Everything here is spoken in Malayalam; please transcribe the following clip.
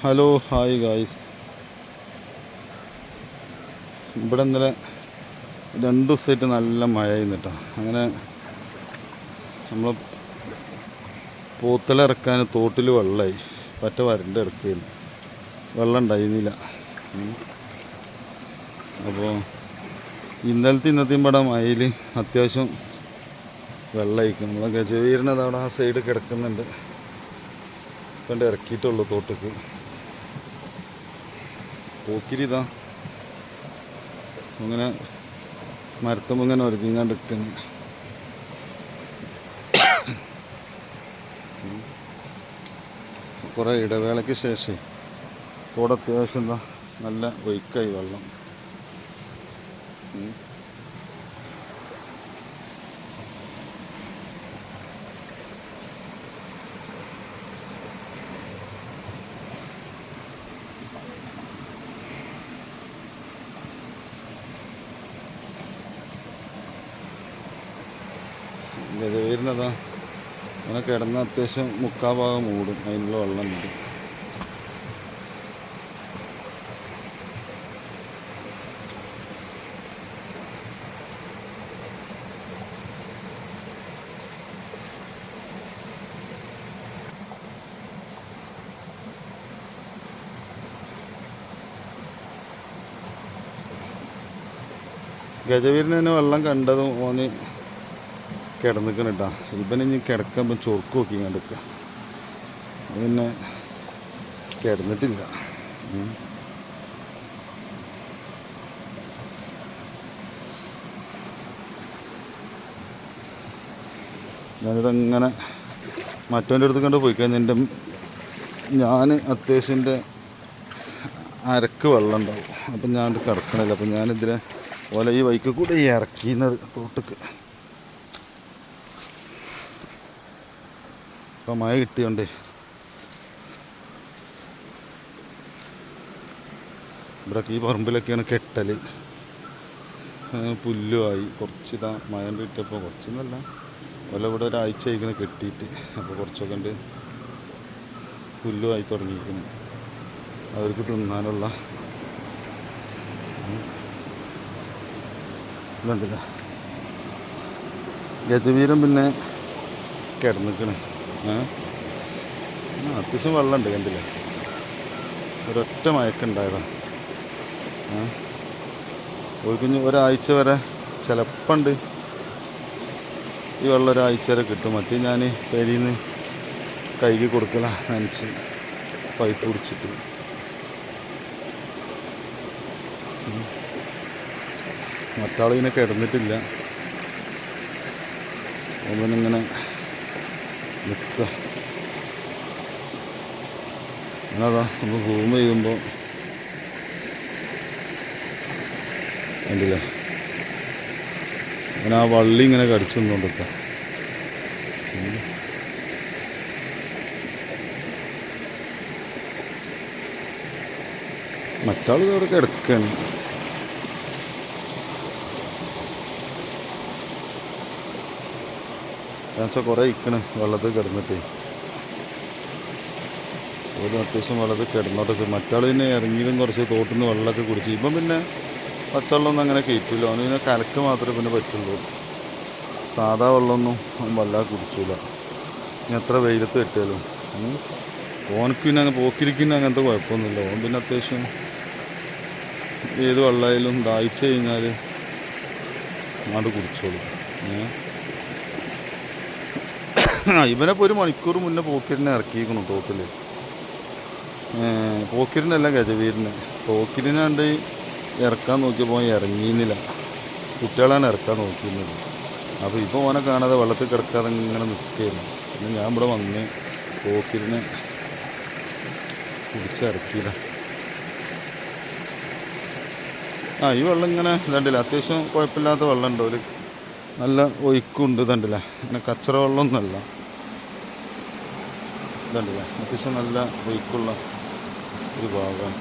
Hello hi guys. ഇവിടെ ഇന്നലെ 2 ദിവസമായിട്ട് നല്ല മഴ ചെയ്യുന്നിട്ടാ. അങ്ങനെ നമ്മൾ പോത്തലിറക്കാൻ തോട്ടിൽ വെള്ളമായി പറ്റ വരണ്ട് ഇറക്കിയിരുന്നു. വെള്ളം ഉണ്ടായിരുന്നില്ല. അപ്പോൾ ഇന്നത്തെയും ഇവിടെ മഴയിൽ അത്യാവശ്യം വെള്ളമായിരിക്കും. നമ്മളെ ഗജവീരനത് അവിടെ ആ സൈഡ് കിടക്കുന്നുണ്ട്. കണ്ട് ഇറക്കിയിട്ടുള്ളൂ തോട്ടിക്ക്. പോക്കിരി ഇതാ അങ്ങനെ മരത്തുമ്പോൾ ഇങ്ങനെ ഒരുങ്ങിങ്ങാണ്ട് നിൽക്കുന്നു. കുറേ ഇടവേളയ്ക്ക് ശേഷം തോട് അത്യാവശ്യം എന്താ നല്ല ഒഴുക്കായി വെള്ളം. ഗജവീരനതാ അങ്ങനെ കിടന്ന അത്യാവശ്യം 3/4 ഭാഗം മൂടും. അതിനുള്ള വെള്ളം ഉണ്ട്. ഗജവീരന് തന്നെ വെള്ളം കണ്ടതും ഓന് കിടന്നിക്കണം കേട്ടോ. ഇവനിഞ്ഞ് കിടക്കുമ്പോൾ ചൊറുക്ക് നോക്കി കണ്ടിക്കുക. പിന്നെ കിടന്നിട്ടില്ല. ഞാനിതങ്ങനെ മറ്റവൻ്റെ അടുത്ത് കണ്ട് പോയി കഴിഞ്ഞാൽ ഞാൻ അത്യാവശ്യം എൻ്റെ അരക്ക് വെള്ളം ഉണ്ടാവും. അപ്പം ഞാൻ കിടക്കണില്ല. അപ്പം ഞാനിതിനെ ഓല ഈ വൈക്ക് കൂടെ ഇറക്കിയത് തോട്ടക്ക്. ഇപ്പം മഴ കിട്ടിയോണ്ടേ ഇവിടെയൊക്കെ ഈ പറമ്പിലൊക്കെയാണ് കെട്ടൽ. പുല്ലുമായി കുറച്ച് ഇതാ മഴ കിട്ടിയപ്പോൾ കുറച്ചൊന്നുമല്ല, ഓല ഇവിടെ ഒരാഴ്ച ആയിക്കണം കെട്ടിയിട്ട്. അപ്പോൾ കുറച്ചൊക്കെ ഉണ്ട് പുല്ലുമായി തുടങ്ങിയിരിക്കുന്നു. അവർക്ക് തിന്നാനുള്ള ഇതുണ്ടല്ല. ഗജവീരൻ പിന്നെ കിടന്നിക്കണ്. അത്യാവശ്യം വെള്ളമുണ്ട്. കണ്ടില്ലേ, ഒരൊറ്റ മയക്കുണ്ടായതാണ്. ഒഴുകുഞ്ഞ് ഒരാഴ്ച വരെ ചിലപ്പുണ്ട് ഈ വെള്ളം ഒരാഴ്ച വരെ കിട്ടും. മറ്റേ ഞാൻ പെരിയിൽ നിന്ന് കഴുകി കൊടുക്കല നനച്ച് പൈപ്പ് പിടിച്ചിട്ട്. മറ്റാളിങ്ങനെ കിടന്നിട്ടില്ല. അവനിങ്ങനെ നിൽക്കുക. അങ്ങനതാ നമ്മൾ സൂം ചെയ്യുമ്പോൾ കണ്ടില്ലേ, അങ്ങനെ ആ വള്ളി ഇങ്ങനെ കടിച്ചു നിന്നുകൊണ്ടിരിക്കുക. മറ്റാൾ അവിടെ കിടക്കുകയാണ്. കുറേ ഇക്കണ് വെള്ളത്തിൽ കിടന്നിട്ടേ. ഒരു അത്യാവശ്യം വെള്ളത്തിൽ കിടന്നോട്ടൊക്കെ. മറ്റാൾ പിന്നെ ഇറങ്ങിയതും കുറച്ച് തോട്ടിൽ നിന്ന് വെള്ളമൊക്കെ കുടിച്ച്. ഇപ്പം പിന്നെ പച്ചവെള്ളമൊന്നും അങ്ങനെ കയറ്റില്ല. അവന് പിന്നെ കലക്ക് മാത്രമേ പിന്നെ പറ്റുള്ളൂ. സാധാ വെള്ളമൊന്നും വല്ലാതെ കുടിച്ചില്ല. ഇനി എത്ര വെയിലത്ത് കെട്ടിയാലും. ഓനക്ക് പിന്നെ അങ്ങനെ പോക്കിരിക്കുന്ന അങ്ങനത്തെ കുഴപ്പമൊന്നുമില്ല. ഓൻ പിന്നെ അത്യാവശ്യം ഏത് വെള്ളമായാലും ദാഹിച്ചു കഴിഞ്ഞാൽ അങ്ങോട്ട് കുടിച്ചോളൂ. ഇവനിപ്പോൾ 1 മണിക്കൂർ മുന്നേ പോക്കിരിനെ ഇറക്കിയിരിക്കണം തോട്ടിൽ. പോക്കിരിനല്ല, ഗജവീരന്. പോക്കിരിനാണ്ട് ഇറക്കാൻ നോക്കിയപ്പോൾ ഇറങ്ങിയിരുന്നില്ല. കുട്ടികളാണ് ഇറക്കാൻ നോക്കിയിരുന്നത്. അപ്പോൾ ഇപ്പോൾ ഓനെ കാണാതെ വെള്ളത്തിൽ കിടക്കാതെ ഇങ്ങനെ നിൽക്കുകയായിരുന്നു. പിന്നെ ഞാൻ ഇവിടെ വന്ന് പോക്കിരിനെ പിടിച്ചിറക്കിയില്ല. ഈ വെള്ളം ഇങ്ങനെ കണ്ടില്ല, അത്യാവശ്യം കുഴപ്പമില്ലാത്ത വെള്ളമുണ്ട്. ഒരു നല്ല ഒഴുക്കുണ്ട്. കണ്ടില്ല, അങ്ങനെ കച്ചറ വെള്ളമൊന്നുമല്ല. ഇതുണ്ടല്ലേ, അത്യാവശ്യം നല്ല ഒഴുക്കുള്ള ഒരു ഭാഗമാണ്.